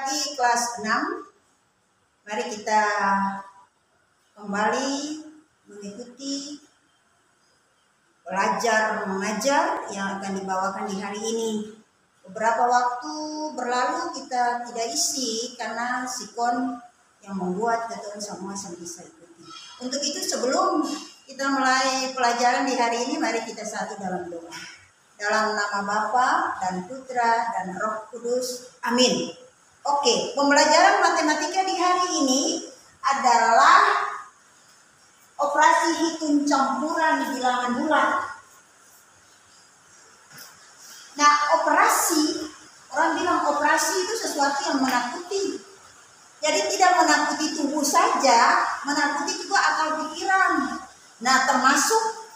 lagi kelas 6. Mari kita kembali mengikuti belajar mengajar yang akan dibawakan di hari ini. Beberapa waktu berlalu kita tidak isi karena sikon yang membuat kita semua bisa ikuti. Untuk itu sebelum kita mulai pelajaran di hari ini, mari kita satu dalam doa. Dalam nama Bapa dan Putra dan Roh Kudus. Amin. Oke, pembelajaran matematika di hari ini adalah operasi hitung campuran di bilangan bulat. Nah, orang bilang operasi itu sesuatu yang menakuti. Jadi tidak menakuti tubuh saja, menakuti juga akal pikiran. Nah, termasuk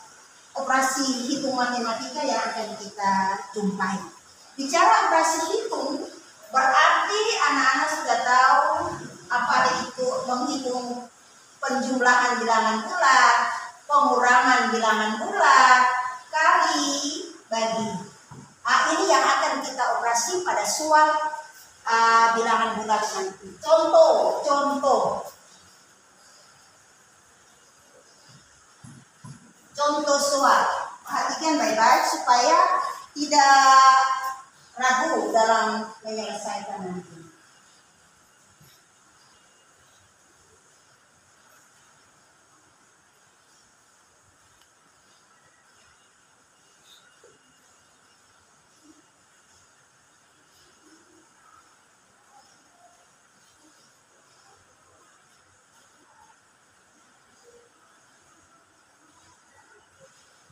operasi hitung matematika yang akan kita jumpai. Bicara operasi hitung, berarti anak-anak sudah tahu apa itu menghitung penjumlahan bilangan bulat, pengurangan bilangan bulat, kali, bagi. Ini yang akan kita operasi pada soal bilangan bulat nanti. Contoh soal. Perhatikan baik-baik supaya tidak ragu dalam menyelesaikan nanti.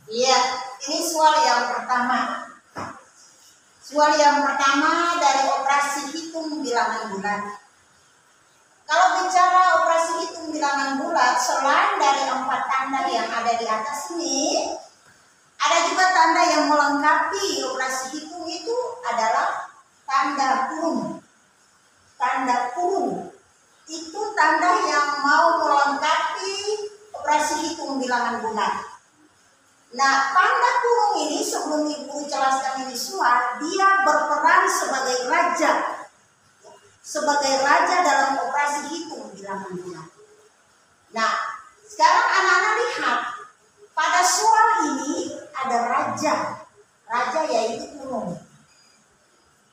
Iya, ini soal yang pertama. Soal yang pertama dari operasi hitung bilangan bulat. Kalau bicara operasi hitung bilangan bulat, selain dari 4 tanda yang ada di atas ini, ada juga tanda yang melengkapi operasi hitung itu adalah tanda kurung. Tanda kurung itu tanda yang mau melengkapi operasi hitung bilangan bulat. Nah, tanda kurung ini sebelum Ibu jelaskan ini soal, dia berperan sebagai raja. Sebagai raja dalam operasi hitung bilangan bulat. Nah, sekarang anak-anak lihat, pada soal ini ada raja. Raja yaitu kurung.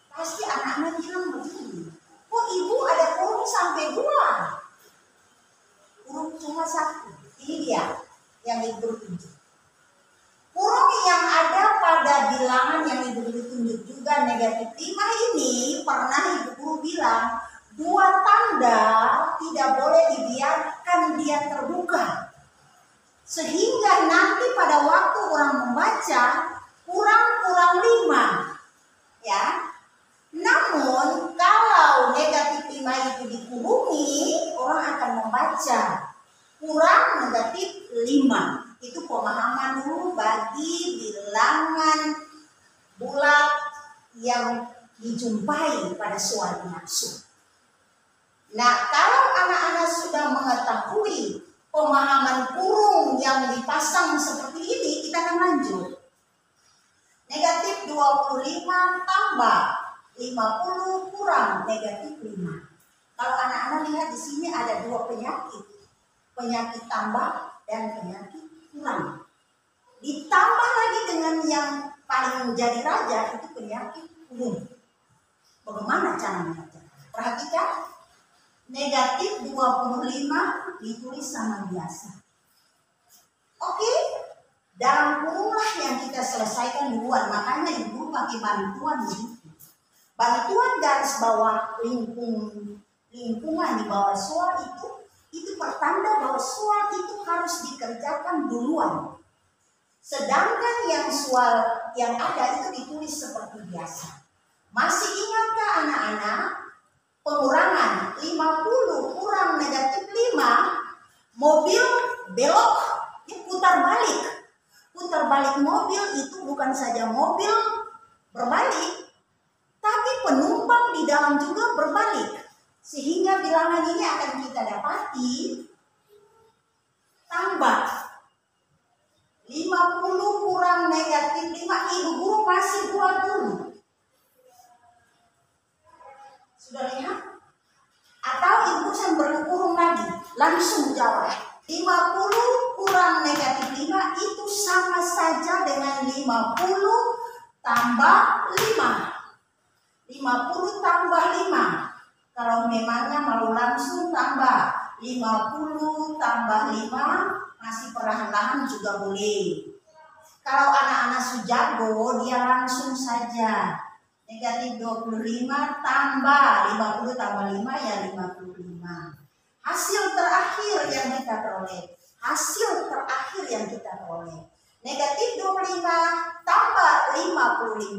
Pasti anak-anak bilang begini, kok Ibu ada kurung sampai 2? Kurung cuma 1. Ini dia yang Ibu tunjuk. Kurung yang ada pada bilangan yang Ibu tunjuk juga negatif 5 ini pernah Ibu guru bilang 2 tanda tidak boleh dibiarkan dia terbuka. Sehingga nanti pada waktu orang membaca kurang 5. Ya. Namun kalau negatif 5 itu dikurungi, orang akan membaca kurang negatif 5. Itu pemahaman dulu bagi bilangan bulat yang dijumpai pada soal maksud. Nah, kalau anak-anak sudah mengetahui pemahaman kurung yang dipasang seperti ini, kita akan lanjut. Negatif 25 tambah 50 kurang negatif 5. Kalau anak-anak lihat di sini ada 2 penyakit. Penyakit tambah dan penyakit kurang. Ditambah lagi dengan yang paling menjadi raja itu penyakit kurung. Bagaimana cara membaca? Perhatikan, negatif 25 ditulis sama biasa. Oke, dalam kurunglah yang kita selesaikan duluan. Makanya Ibu pakai bantuan begitu. Bantuan garis bawah lingkungan di bawah soal itu pertanda bahwa soal itu harus dikerjakan duluan. Sedangkan yang soal yang ada itu ditulis seperti biasa. Masih ingatkah anak-anak? Pengurangan 50 kurang negatif 5, mobil belok, putar balik. Putar balik mobil itu bukan saja mobil berbalik, tapi penumpang di dalam juga berbalik. Sehingga bilangan ini akan kita dapati tambah 50 kurang negatif 5, Ibu guru masih 20. Sudah lihat? jangan berkurung lagi, langsung jawab. 50 kurang negatif 5 itu sama saja dengan 50 tambah 5. 50 tambah 5. Kalau memangnya mau langsung tambah 50 tambah 5 masih perlahan-lahan juga boleh. Kalau anak-anak sujago dia langsung saja negatif 25 tambah 50 tambah 5 ya 55. Hasil terakhir yang kita peroleh. Negatif 25 tambah 55.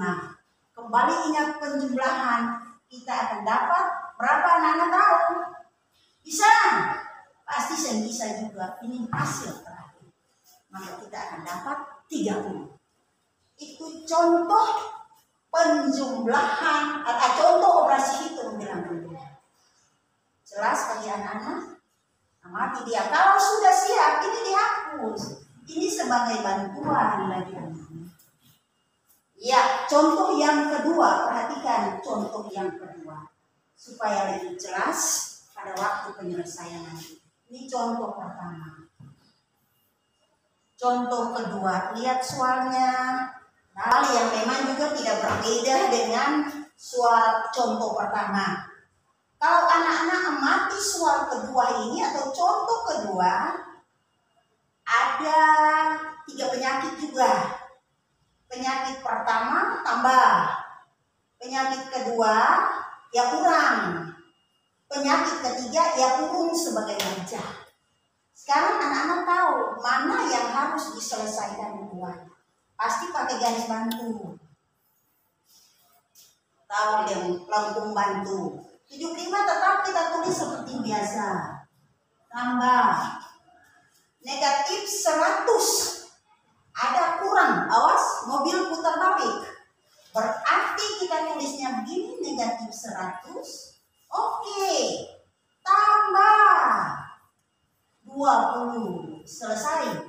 Kembali ingat penjumlahan. Kita akan dapat berapa anak-anak tahu? Bisa? Pasti saya bisa juga. Ini hasil terakhir. Maka kita akan dapat 30. Itu contoh penjumlahan atau contoh operasi hitung bilang dulu. Jelas bagi anak-anak? Amati dia. Kalau sudah siap, ini dihapus. Ini sebagai bantuan bagi anak-anak. Ya, contoh yang kedua. Perhatikan contoh yang kedua. Supaya lebih jelas pada waktu penyelesaian nanti. Ini contoh pertama. Contoh kedua. Lihat soalnya. Hal yang memang juga tidak berbeda dengan soal contoh pertama. Kalau anak-anak amati soal kedua ini atau contoh kedua, ada 3 penyakit juga. Penyakit pertama tambah, penyakit kedua ya kurang, penyakit ketiga ya kurung sebagai wajah. Sekarang anak-anak tahu mana yang harus diselesaikan duluan. Pasti pakai garis bantu. Tahu yang lengkung bantu. 75 tetap kita tulis seperti biasa. Tambah. Negatif 100. Ada kurang. Awas, mobil putar balik. Berarti kita tulisnya begini, negatif 100. Oke. Tambah 20. Selesai.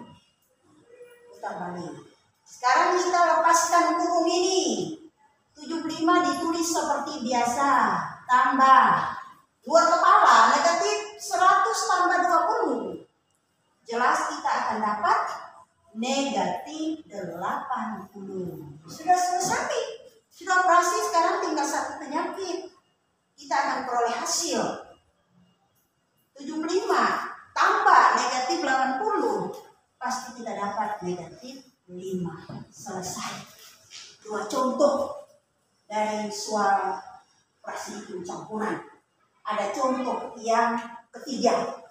Putar balik. Sekarang kita lepaskan kurung ini. 75 ditulis seperti biasa. Tambah. Luar kepala negatif 100 tambah 20. Jelas kita akan dapat negatif 80. Sudah selesai. Sudah operasi, sekarang tinggal satu penyakit. Kita akan peroleh hasil. 75 tambah negatif 80. Pasti kita dapat negatif 5. Selesai. 2 contoh dari soal operasi hitung campuran. Ada contoh yang ketiga.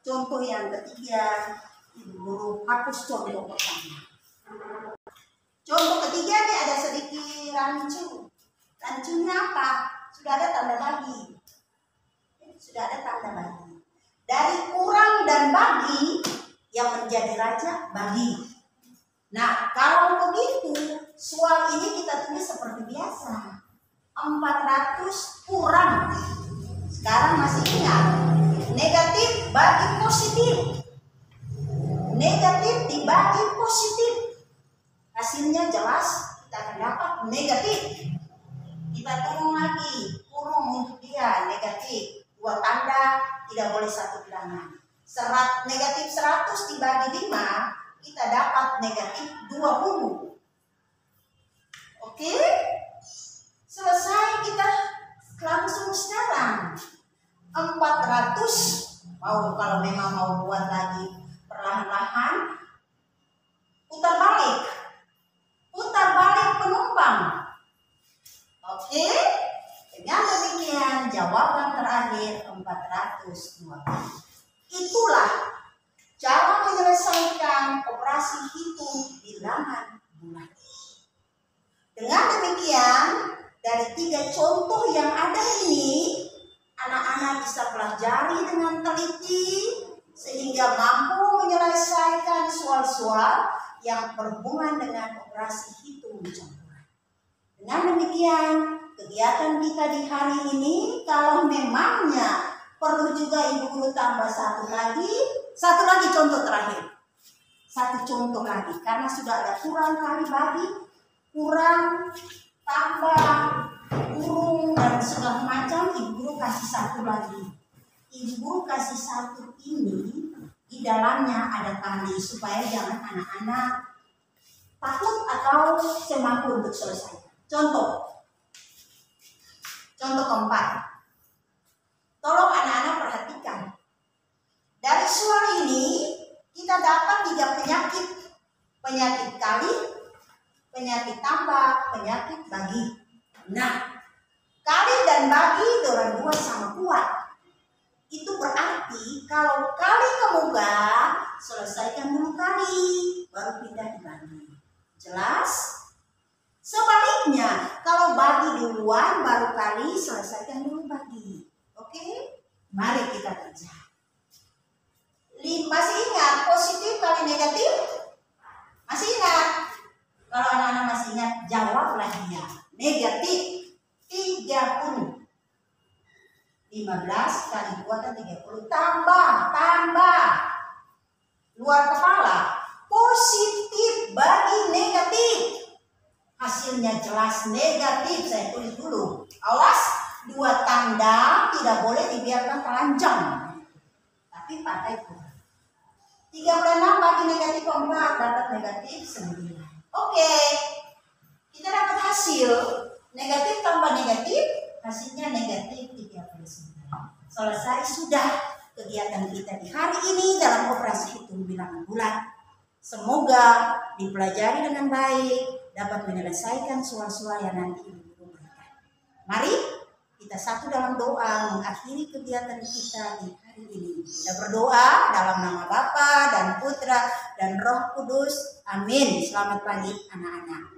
Contoh yang ketiga, Ibu Guru hapus contoh pertama. Contoh ketiga ini ada sedikit rancu. Rancunya apa? Sudah ada tanda bagi. Sudah ada tanda bagi. Dari kurang dan bagi, yang menjadi raja bagi. Nah, kalau begitu, soal ini kita tulis seperti biasa. 400 kurang. Sekarang masih ingat. Negatif bagi positif. Negatif dibagi positif. Hasilnya jelas kita akan dapat negatif. Kita turun lagi. Kurung untuk dia negatif. 2 tanda, tidak boleh 1 bilangan. Negatif 100 dibagi 5. Kita dapat negatif 20. Oke? Selesai kita langsung sekarang. 400. Kalau memang mau buat lagi perlahan-lahan. Putar balik. Putar balik penumpang. Oke? Dengan demikian jawaban terakhir 420. Itulah cara menyelesaikan operasi hitung bilangan bulan. Dengan demikian, dari 3 contoh yang ada ini, anak-anak bisa pelajari dengan teliti sehingga mampu menyelesaikan soal-soal yang berhubungan dengan operasi hitung campuran. Dengan demikian, kegiatan kita di hari ini, kalau memangnya perlu juga Ibu Guru tambah satu lagi contoh terakhir. 1 contoh lagi, karena sudah ada kurang kali bagi, kurang, tambah, kurung, dan segala macam. Ibu Guru kasih 1 lagi. Ibu guru kasih satu ini, di dalamnya ada tali supaya jangan anak-anak takut atau semaku untuk selesai. Contoh keempat. Tolong anak-anak perhatikan. Dari suara ini kita dapat 3 penyakit. Penyakit kali, penyakit tambah, penyakit bagi. Nah, kali dan bagi orang dua sama kuat. Itu berarti kalau kali kemuka, selesaikan dulu kali, baru pindah di bagi. Jelas? Sebaliknya, kalau bagi duluan, baru kali, selesaikan dulu bagi. Oke? Mari kita kerja. Masih ingat positif kali negatif? Masih ingat? Kalau anak-anak masih ingat, jawablah dia. Negatif 30. 15 kali 2 kan 30. Tambah. Luar kepala. Positif bagi negatif. Hasilnya jelas negatif. Saya tulis dulu. Awas, 2 tanda tidak boleh dibiarkan telanjang. Tapi pakai kurang. 36 bagi negatif 4 dapat negatif 9. Oke. Kita dapat hasil negatif tambah negatif, hasilnya negatif 39. Selesai sudah kegiatan kita di hari ini dalam operasi hitung bilangan bulat. Semoga dipelajari dengan baik, dapat menyelesaikan soal-soal yang nanti Ibu berikan. Mari kita satu dalam doa mengakhiri kegiatan kita di hari ini. Kita berdoa dalam nama Bapa dan Putra dan Roh Kudus. Amin. Selamat pagi anak-anak.